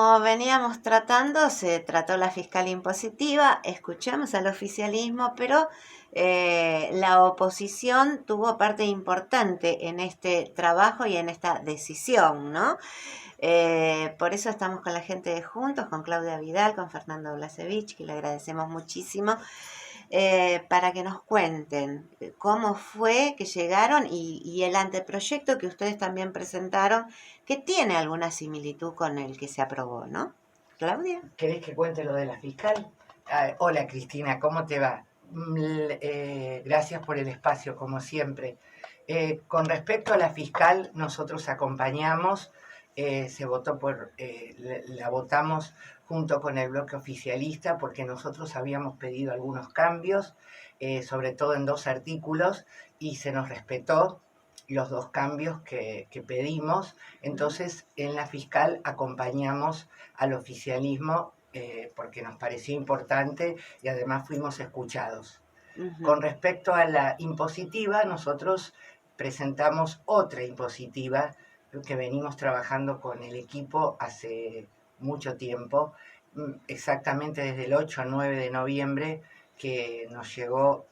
Como veníamos tratando, se trató la fiscal impositiva, escuchamos al oficialismo, pero la oposición tuvo parte importante en este trabajo y en esta decisión, ¿no? Por eso estamos con la gente de Juntos, con Claudia Vidal, con Fernando Blasevich, que le agradecemos muchísimo, para que nos cuenten cómo fue que llegaron y el anteproyecto que ustedes también presentaron, que tiene alguna similitud con el que se aprobó, ¿no? Claudia. ¿Querés que cuente lo de la fiscal? Hola Cristina, ¿cómo te va? Gracias por el espacio, como siempre. Con respecto a la fiscal, nosotros acompañamos, se votó la votamos junto con el bloque oficialista porque nosotros habíamos pedido algunos cambios, sobre todo en 2 artículos, y se nos respetó los 2 cambios que pedimos. Entonces, en la fiscal acompañamos al oficialismo porque nos pareció importante y además fuimos escuchados. Con respecto a la impositiva, nosotros presentamos otra impositiva que venimos trabajando con el equipo hace mucho tiempo, exactamente desde el 8 al 9 de noviembre que nos llegó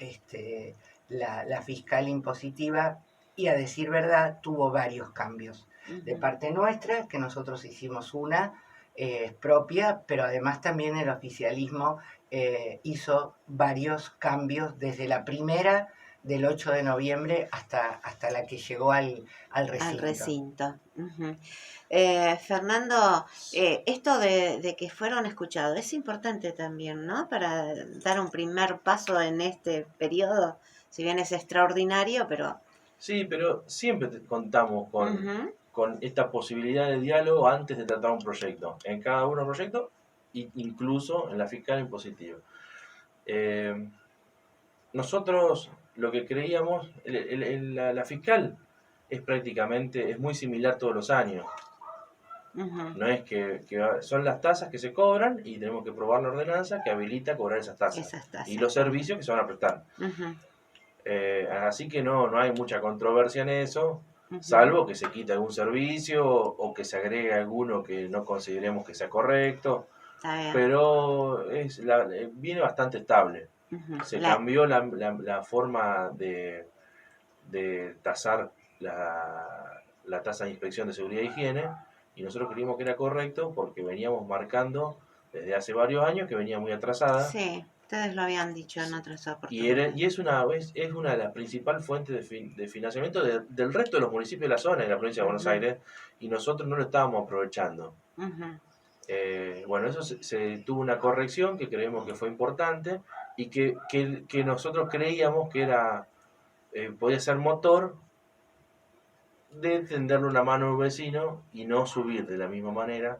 la fiscal impositiva, y a decir verdad tuvo varios cambios. De parte nuestra, que nosotros hicimos una propia, pero además también el oficialismo hizo varios cambios desde la primera del 8 de noviembre hasta la que llegó al recinto. Fernando, esto de que fueron escuchados es importante también, ¿no? Para dar un primer paso en este periodo, si bien es extraordinario, pero... Sí, pero siempre contamos con esta posibilidad de diálogo antes de tratar un proyecto. En cada uno de los proyectos, incluso en la fiscal impositiva. Nosotros lo que creíamos, la fiscal es muy similar todos los años. No es que son las tasas que se cobran y tenemos que probar la ordenanza que habilita cobrar esas tasas. Y los servicios que se van a prestar. Así que no hay mucha controversia en eso, salvo que se quite algún servicio o que se agregue alguno que no consideremos que sea correcto. Pero viene bastante estable. Se cambió la forma de tasar la tasa de inspección de seguridad e higiene, y nosotros creímos que era correcto porque veníamos marcando desde hace varios años que venía muy atrasada. Sí, ustedes lo habían dicho en otras oportunidades. Y es una de las principales fuentes de financiamiento del resto de los municipios de la zona, de la provincia de Buenos Aires, y nosotros no lo estábamos aprovechando. Bueno, eso se tuvo una corrección que creemos que fue importante y que nosotros creíamos que podía ser motor de tenderle una mano a un vecino y no subir de la misma manera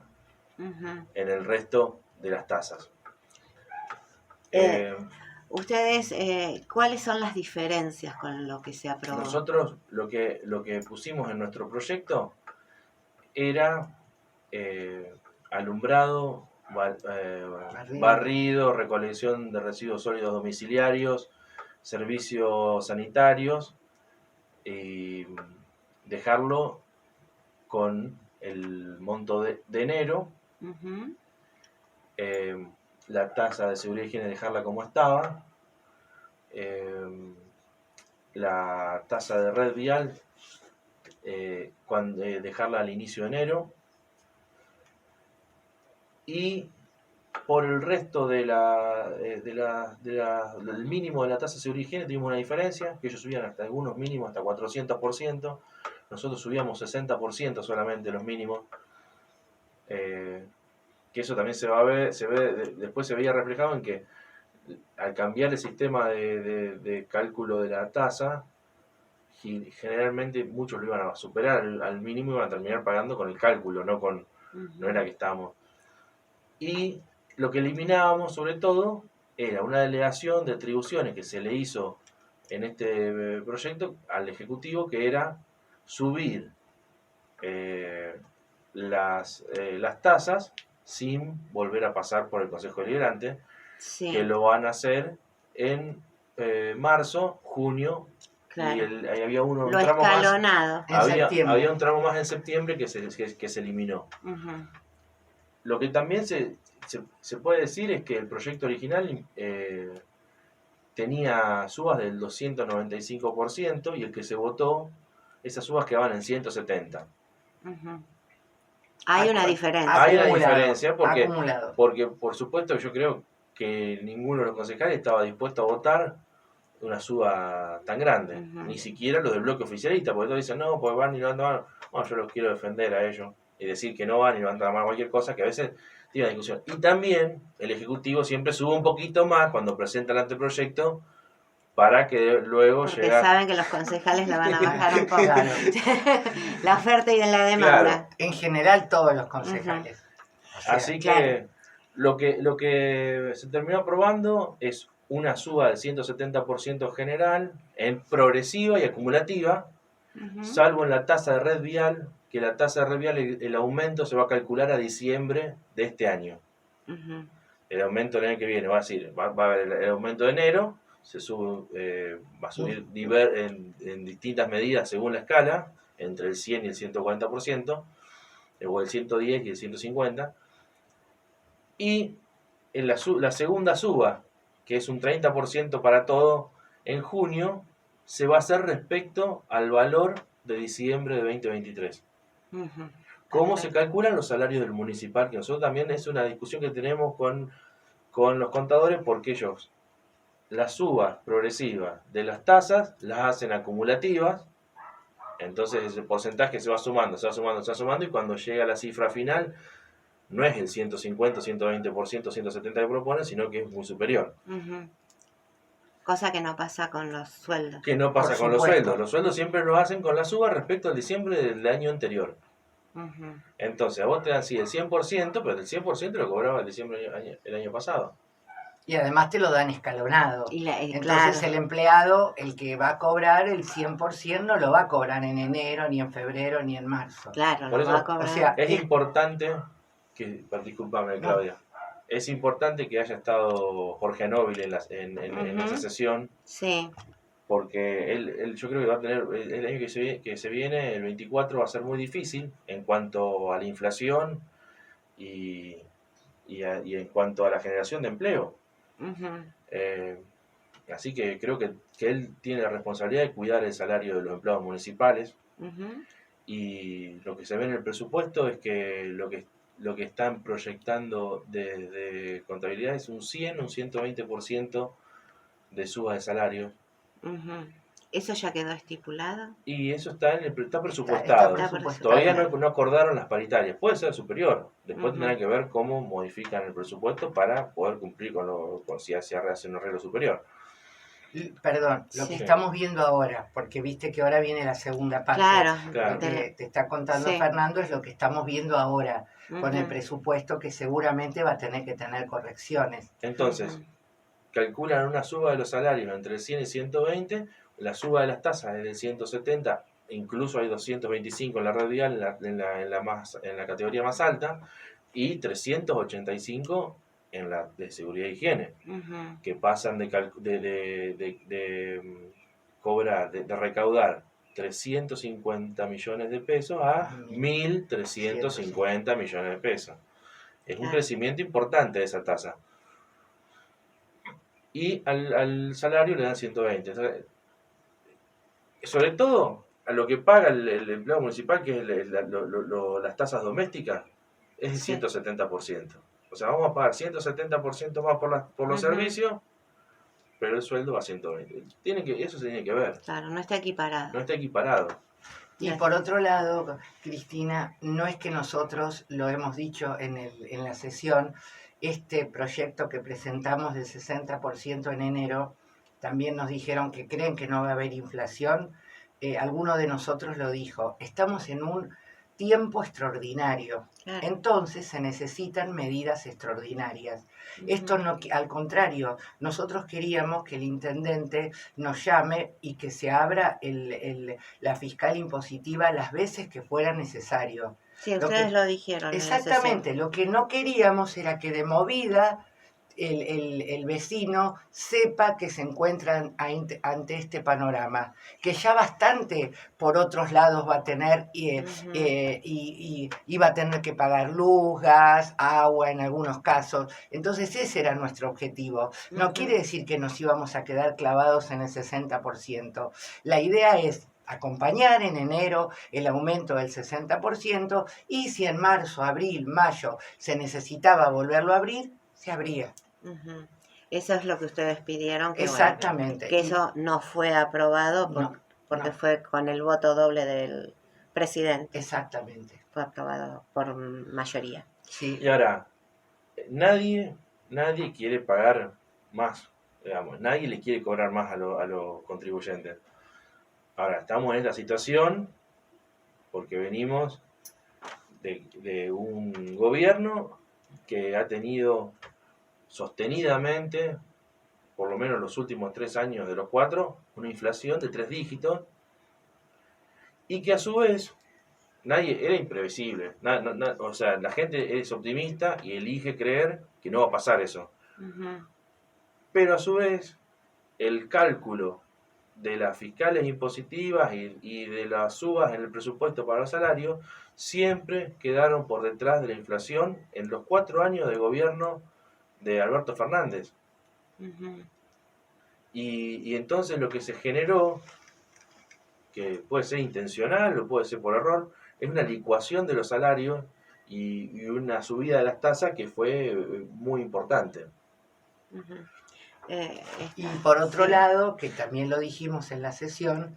en el resto de las tasas. Ustedes, ¿cuáles son las diferencias con lo que se aprobó? Nosotros lo que pusimos en nuestro proyecto era alumbrado, barrido, recolección de residuos sólidos domiciliarios, servicios sanitarios, y dejarlo con el monto de enero. La tasa de seguridad y higiene dejarla como estaba. La tasa de red vial dejarla al inicio de enero. Y por el resto del mínimo de la tasa de seguridad y higiene tuvimos una diferencia, que ellos subían hasta algunos mínimos hasta 400%, nosotros subíamos 60% solamente los mínimos, que eso también después se veía reflejado en que al cambiar el sistema de cálculo de la tasa, generalmente muchos lo iban a superar al mínimo y iban a terminar pagando con el cálculo, no era que estábamos. Y lo que eliminábamos sobre todo era una delegación de atribuciones que se le hizo en este proyecto al Ejecutivo, que era subir las tasas sin volver a pasar por el Consejo Deliberante, que lo van a hacer en marzo, junio, y ahí había un tramo escalonado. Había un tramo más en septiembre que se eliminó. Lo que también se puede decir es que el proyecto original tenía subas del 295% y el que se votó, esas subas quedaban en 170. Ujú. Hay una diferencia. Hay una Acumulado, diferencia acumulado. porque, por supuesto, yo creo que ninguno de los concejales estaba dispuesto a votar una suba tan grande. Ujú. Ni siquiera los del bloque oficialista, porque todos dicen, no, pues van y levantan la mano. Bueno, yo los quiero defender a ellos y decir que no van y levantan la mano a cualquier cosa, que a veces tiene discusión. Y también el Ejecutivo siempre sube un poquito más cuando presenta el anteproyecto para que luego Porque llegue... saben que los concejales la van a bajar un poco. Claro. La oferta y la demanda. Claro. En general, todos los concejales. O sea, Así claro. que lo que se terminó aprobando es una suba del 170% general, en progresiva y acumulativa, Ujú. salvo en la tasa de red vial, que la tasa de red vial, el aumento se va a calcular a diciembre de este año. Ujú. El aumento del año que viene, va a haber el aumento de enero, va a subir en distintas medidas según la escala, entre el 100 y el 140%, o el 110 y el 150%. Y en la segunda suba, que es un 30% para todo, en junio, se va a hacer respecto al valor de diciembre de 2023. Ujú. ¿Cómo se Perfecto. calculan los salarios del municipal? Que nosotros también es una discusión que tenemos con los contadores, porque ellos las subas progresivas de las tasas las hacen acumulativas. Entonces ese porcentaje se va sumando, se va sumando, se va sumando, y cuando llega la cifra final, no es el 150, 120%, 170% que proponen, sino que es muy superior. Ujú. Cosa que no pasa con los sueldos. Que no pasa Por con los supuesto. sueldos. Los sueldos siempre lo hacen con la suba respecto al diciembre del año anterior. Ujú. Entonces, a vos te dan sí el 100%, pero el 100% lo cobraba el diciembre el año pasado. Y además te lo dan escalonado. Entonces Claro. el empleado, el que va a cobrar el 100%, no lo va a cobrar en enero, ni en febrero, ni en marzo. Claro, Por lo eso, va a cobrar. O sea, Es importante que, discúlpame, No. Claudia, es importante que haya estado Jorge Nóbile en esa Ujú. sesión, Sí. porque él yo creo que va a tener, el año que se viene, el 24, va a ser muy difícil en cuanto a la inflación y en cuanto a la generación de empleo. Ujú. Así que creo que él tiene la responsabilidad de cuidar el salario de los empleados municipales, Ujú. y lo que se ve en el presupuesto es que lo que están proyectando desde contabilidad es un 100, un 120% de suba de salario. Ujú. ¿Eso ya quedó estipulado? Y eso está está está presupuestado. presupuestado. Todavía no acordaron las paritarias. Puede ser superior. Después Ujú. tendrán que ver cómo modifican el presupuesto para poder cumplir con si hace un arreglo superior. Perdón, lo Sí. que estamos viendo ahora, porque viste que ahora viene la segunda parte. Claro. Claro. Lo que te está contando Sí. Fernando es lo que estamos viendo ahora, con el Ujú. presupuesto que seguramente va a tener que tener correcciones. Entonces, Ujú. calculan una suba de los salarios entre el 100 y 120, la suba de las tasas es del 170, incluso hay 225 en la red vial, en la categoría más alta, y 385 en la de seguridad e higiene, Ujú. que pasan de recaudar 350 millones de pesos a 1.350 millones de pesos. Es un Claro. crecimiento importante de esa tasa. Y al salario le dan 120. Entonces, sobre todo, a lo que paga el empleado municipal, que es las tasas domésticas, es el Sí. 170%. O sea, vamos a pagar 170% más por los Ujú. servicios, pero el sueldo va a 120. Eso se tiene que ver. Claro, no está equiparado. No está equiparado. Y por otro lado, Cristina, no es que nosotros lo hemos dicho en la sesión, este proyecto que presentamos del 60% en enero, también nos dijeron que creen que no va a haber inflación. Alguno de nosotros lo dijo, estamos en un tiempo extraordinario, Claro. entonces se necesitan medidas extraordinarias. Ujú. Esto no, al contrario, nosotros queríamos que el intendente nos llame y que se abra la fiscal impositiva las veces que fuera necesario. Sí, ustedes lo dijeron. Exactamente, lo que no queríamos era que de movida el vecino sepa que se encuentran ante este panorama, que ya bastante por otros lados va a tener y va a tener que pagar luz, gas, agua en algunos casos. Entonces ese era nuestro objetivo. No quiere decir que nos íbamos a quedar clavados en el 60%. La idea es acompañar en enero el aumento del 60% y si en marzo, abril, mayo se necesitaba volverlo a abrir, se abría. Eso es lo que ustedes pidieron. Que exactamente. Bueno, que eso no fue aprobado porque fue con el voto doble del presidente. Exactamente. Fue aprobado por mayoría. Sí. Y ahora, nadie quiere pagar más, digamos, nadie le quiere cobrar más a los contribuyentes. Ahora, estamos en esta situación porque venimos de un gobierno que ha tenido sostenidamente, por lo menos los últimos 3 años de los 4, una inflación de 3 dígitos y que a su vez nadie era imprevisible. O sea, la gente es optimista y elige creer que no va a pasar eso. Pero a su vez, el cálculo de las fiscales impositivas y de las subas en el presupuesto para los salarios siempre quedaron por detrás de la inflación en los 4 años de gobierno de Alberto Fernández. Y entonces lo que se generó, que puede ser intencional o puede ser por error, es una licuación de los salarios y una subida de las tasas que fue muy importante. Y por otro lado, que también lo dijimos en la sesión,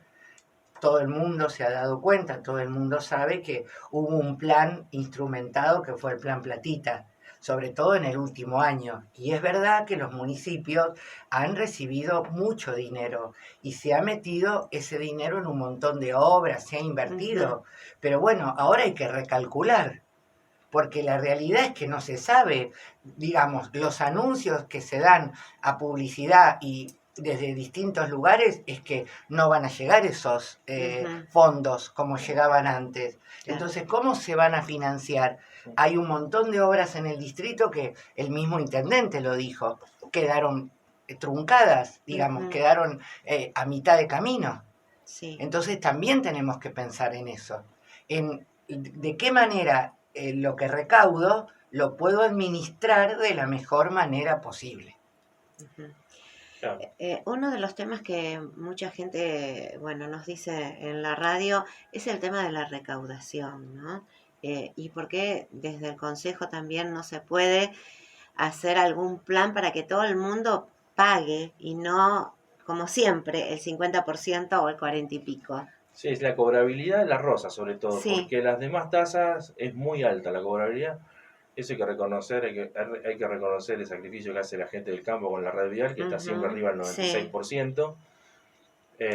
todo el mundo se ha dado cuenta, todo el mundo sabe que hubo un plan instrumentado que fue el Plan Platita, sobre todo en el último año. Y es verdad que los municipios han recibido mucho dinero y se ha metido ese dinero en un montón de obras, se ha invertido. Pero bueno, ahora hay que recalcular, porque la realidad es que no se sabe, digamos, los anuncios que se dan a publicidad y desde distintos lugares es que no van a llegar esos fondos como llegaban antes. Entonces, ¿cómo se van a financiar? Hay un montón de obras en el distrito que el mismo intendente lo dijo, quedaron truncadas, digamos, quedaron a mitad de camino. Sí. Entonces también tenemos que pensar en eso, en de qué manera lo que recaudo lo puedo administrar de la mejor manera posible. Claro. Uno de los temas que mucha gente, bueno, nos dice en la radio es el tema de la recaudación, ¿no? Y por qué desde el Consejo también no se puede hacer algún plan para que todo el mundo pague y no, como siempre, el 50% o el 40 y pico. Sí, es la cobrabilidad de la rosa, sobre todo, Sí. porque las demás tasas es muy alta la cobrabilidad. Eso hay que reconocer, hay que reconocer el sacrificio que hace la gente del campo con la red vial, que está siempre arriba del 96%. Sí.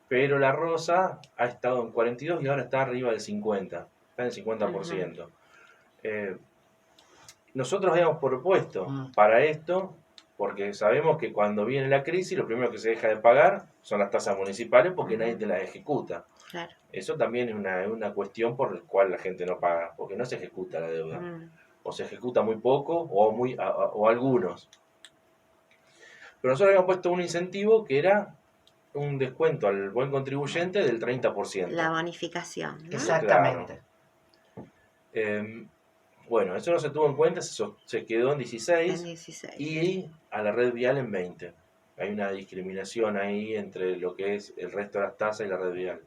Pero la rosa ha estado en 42 y ahora está arriba del 50%, está en el 50%. Nosotros habíamos propuesto para esto, porque sabemos que cuando viene la crisis, lo primero que se deja de pagar son las tasas municipales porque nadie te las ejecuta. Claro. Eso también es una cuestión por la cual la gente no paga, porque no se ejecuta la deuda. O se ejecuta muy poco o algunos. Pero nosotros habíamos puesto un incentivo que era un descuento al buen contribuyente del 30%. La bonificación, ¿no? Exactamente. Claro. Bueno, eso no se tuvo en cuenta, se quedó en 16, y a la red vial en 20. Hay una discriminación ahí entre lo que es el resto de las tasas y la red vial,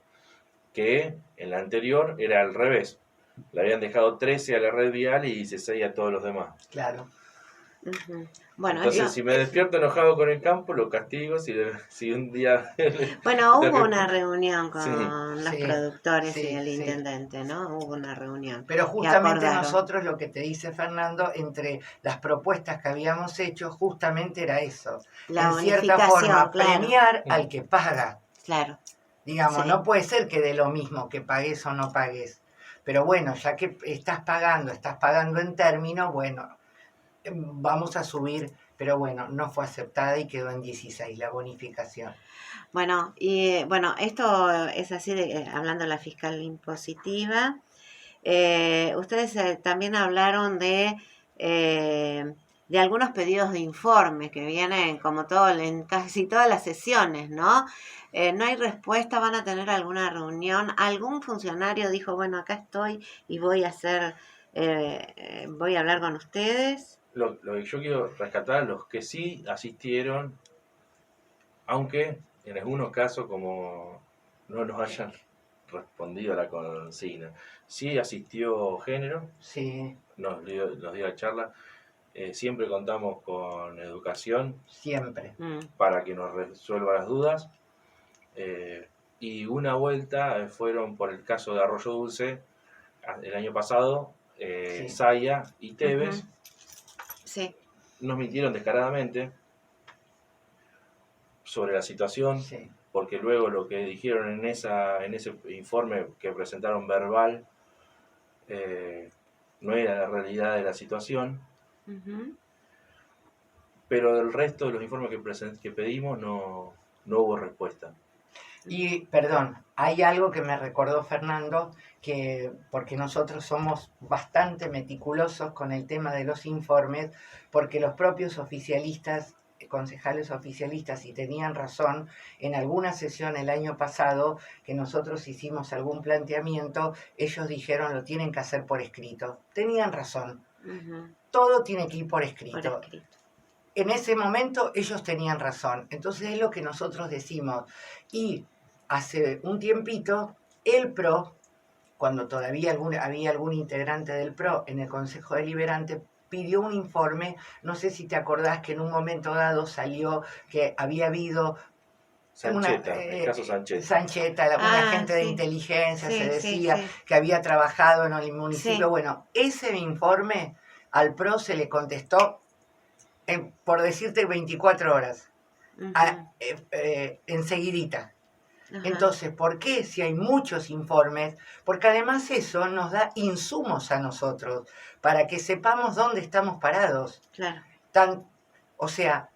que en la anterior era al revés. Le habían dejado 13 a la red vial y 16 a todos los demás. Claro. Bueno, entonces, si me despierto enojado con el campo, lo castigo si un día... Bueno, hubo una reunión con los Sí, productores sí, y el sí. intendente, ¿no? Hubo una reunión. Pero justamente nosotros, lo que te dice Fernando, entre las propuestas que habíamos hecho, justamente era eso. La en cierta forma, claro, premiar al que paga. Claro. Digamos, Sí. no puede ser que dé lo mismo que pagues o no pagues. Pero bueno, ya que estás pagando en términos, bueno, vamos a subir, pero bueno, no fue aceptada y quedó en 16 la bonificación. Bueno, y bueno, esto es así, hablando de la fiscal impositiva. Ustedes también hablaron de de algunos pedidos de informe que vienen como todo en casi todas las sesiones, ¿no? No hay respuesta, van a tener alguna reunión, algún funcionario dijo, bueno, acá estoy y voy a hacer, voy a hablar con ustedes. Lo que yo quiero rescatar, los que sí asistieron, aunque en algunos casos como no nos hayan respondido a la consigna. Sí asistió género, Sí, nos dio la charla. Siempre contamos con educación siempre. para que nos resuelva las dudas. Y una vuelta fueron por el caso de Arroyo Dulce, el año pasado, Sí. Saya y Tevez Sí, nos mintieron descaradamente sobre la situación, Sí. porque luego lo que dijeron en ese informe que presentaron verbal no era la realidad de la situación, pero del resto de los informes que pedimos no hubo respuesta. Y, perdón, hay algo que me recordó Fernando, que porque nosotros somos bastante meticulosos con el tema de los informes, porque los propios oficialistas, concejales oficialistas, y tenían razón, en alguna sesión el año pasado que nosotros hicimos algún planteamiento, ellos dijeron lo tienen que hacer por escrito. Tenían razón. Todo tiene que ir por escrito. Por escrito. En ese momento ellos tenían razón. Entonces es lo que nosotros decimos. Y hace un tiempito, el PRO, cuando todavía había algún integrante del PRO en el Consejo Deliberante, pidió un informe. No sé si te acordás que en un momento dado salió que había habido Sancheta, el caso Sancheta, un agente de inteligencia, se decía que había trabajado en el municipio. Sí. Bueno, ese informe al PRO se le contestó por decirte 24 horas, enseguidita. Entonces, ¿por qué si hay muchos informes? Porque además eso nos da insumos a nosotros para que sepamos dónde estamos parados. Claro. O sea,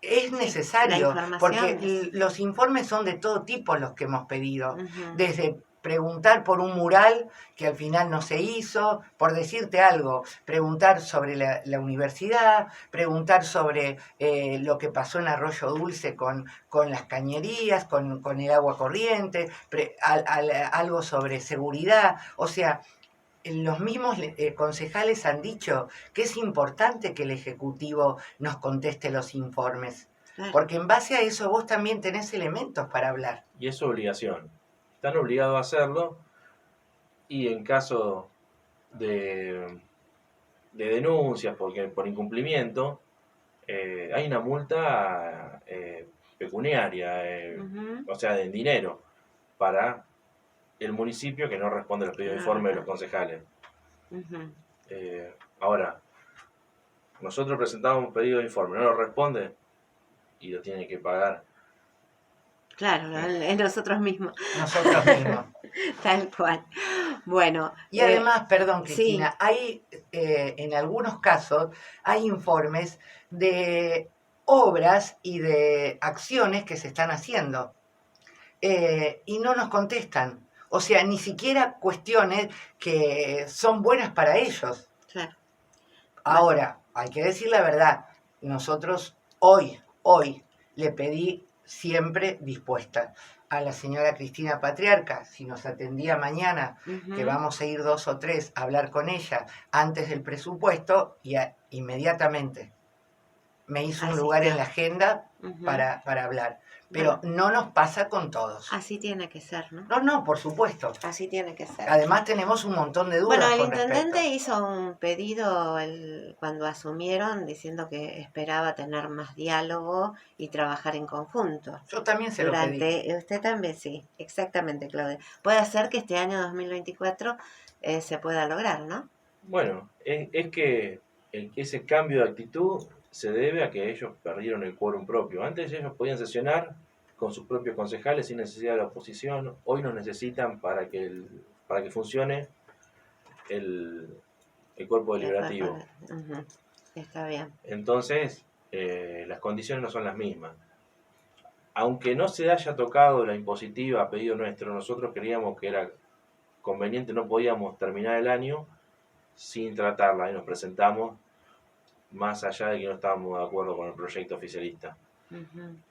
es necesario, porque los informes son de todo tipo los que hemos pedido, desde preguntar por un mural que al final no se hizo, por decirte algo, preguntar sobre la universidad, preguntar sobre lo que pasó en Arroyo Dulce con las cañerías, con el agua corriente, algo sobre seguridad. O sea, los mismos concejales han dicho que es importante que el Ejecutivo nos conteste los informes, porque en base a eso vos también tenés elementos para hablar. Y es su obligación. Están obligados a hacerlo, y en caso de denuncias por incumplimiento, hay una multa pecuniaria, o sea, en dinero, para el municipio que no responde a los pedidos de informe de los concejales. Ahora, nosotros presentamos un pedido de informe, no lo responde y lo tiene que pagar. Claro, nosotros mismos. Nosotros mismos. Tal cual. Bueno. Y además, perdón, Cristina, hay en algunos casos hay informes de obras y de acciones que se están haciendo y no nos contestan. O sea, ni siquiera cuestiones que son buenas para ellos. Claro. Ahora, hay que decir la verdad, nosotros hoy le pedí siempre dispuesta a la señora Cristina Patriarca, si nos atendía mañana, que vamos a ir 2 o 3 a hablar con ella antes del presupuesto, y inmediatamente me hizo un lugar en la agenda para hablar. Pero no nos pasa con todos. Así tiene que ser, ¿no? No, por supuesto. Así tiene que ser. Además tenemos un montón de dudas. Bueno, el intendente hizo un pedido cuando asumieron diciendo que esperaba tener más diálogo y trabajar en conjunto. Yo también se lo pedí. Usted también, sí, exactamente, Claudia. Puede ser que este año 2024 se pueda lograr, ¿no? Bueno, es que ese cambio de actitud se debe a que ellos perdieron el quórum propio. Antes ellos podían sesionar con sus propios concejales sin necesidad de la oposición. Hoy nos necesitan para que funcione el cuerpo deliberativo. Está bien. Entonces, las condiciones no son las mismas. Aunque no se haya tocado la impositiva a pedido nuestro, nosotros creíamos que era conveniente, no podíamos terminar el año sin tratarla, y nos presentamos más allá de que no estábamos de acuerdo con el proyecto oficialista.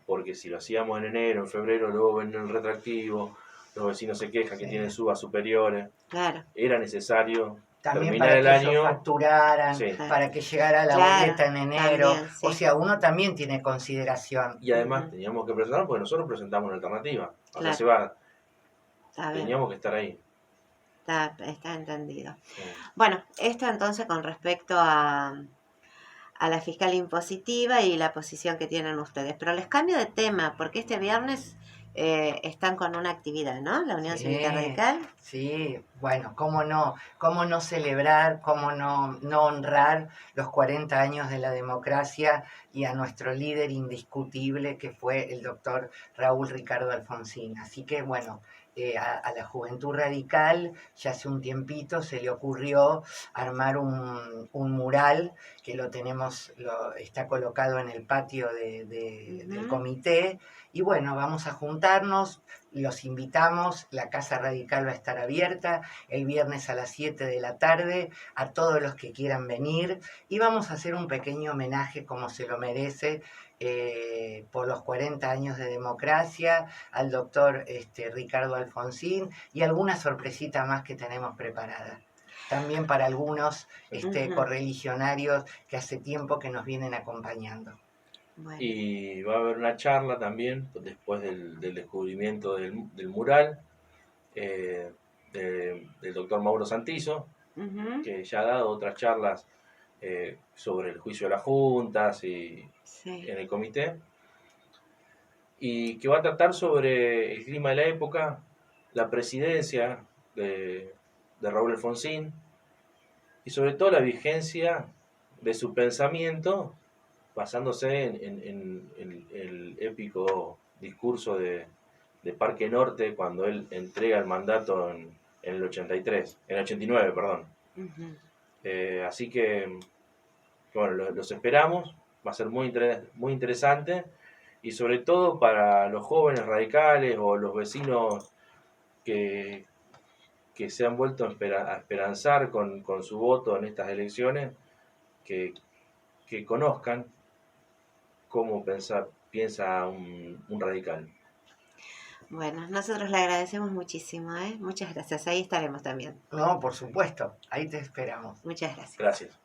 Porque si lo hacíamos en enero, en febrero, luego ven el retroactivo, los vecinos se quejan que tienen subas superiores. Claro. Era necesario también terminar para el que año. ellos facturaran, Sí. para que llegara la Claro, boleta en enero. también, sí. O sea, uno también tiene consideración. Y además teníamos que presentar porque nosotros presentamos una alternativa. O Claro. sea, Está bien. teníamos que estar ahí. Está entendido. Sí. Bueno, esto entonces con respecto a la fiscal impositiva y la posición que tienen ustedes. Pero les cambio de tema, porque este viernes están con una actividad, ¿no? La Unión Cívica Radical. Sí, bueno, cómo no celebrar, cómo no honrar los 40 años de la democracia y a nuestro líder indiscutible que fue el doctor Raúl Ricardo Alfonsín. Así que bueno, a la Juventud Radical ya hace un tiempito se le ocurrió armar un mural que lo tenemos, está colocado en el patio del comité. Y bueno, vamos a juntarnos, los invitamos, la Casa Radical va a estar abierta el viernes a las 7 de la tarde a todos los que quieran venir y vamos a hacer un pequeño homenaje como se lo merece por los 40 años de democracia al doctor Ricardo Alfonsín y alguna sorpresita más que tenemos preparada. También para algunos correligionarios que hace tiempo que nos vienen acompañando. Bueno. Y va a haber una charla también, después del descubrimiento del mural, del doctor Mauro Santizo, que ya ha dado otras charlas sobre el juicio de las juntas y en el comité, y que va a tratar sobre el clima de la época, la presidencia de Raúl Alfonsín, y sobre todo la vigencia de su pensamiento basándose en el épico discurso de Parque Norte cuando él entrega el mandato en el 89, perdón. Así que, bueno, los esperamos, va a ser muy interesante y sobre todo para los jóvenes radicales o los vecinos que se han vuelto a esperanzar con su voto en estas elecciones, que conozcan cómo piensa un radical. Bueno, nosotros le agradecemos muchísimo, ¿eh? Muchas gracias. Ahí estaremos también. No, por supuesto. Ahí te esperamos. Muchas gracias. Gracias.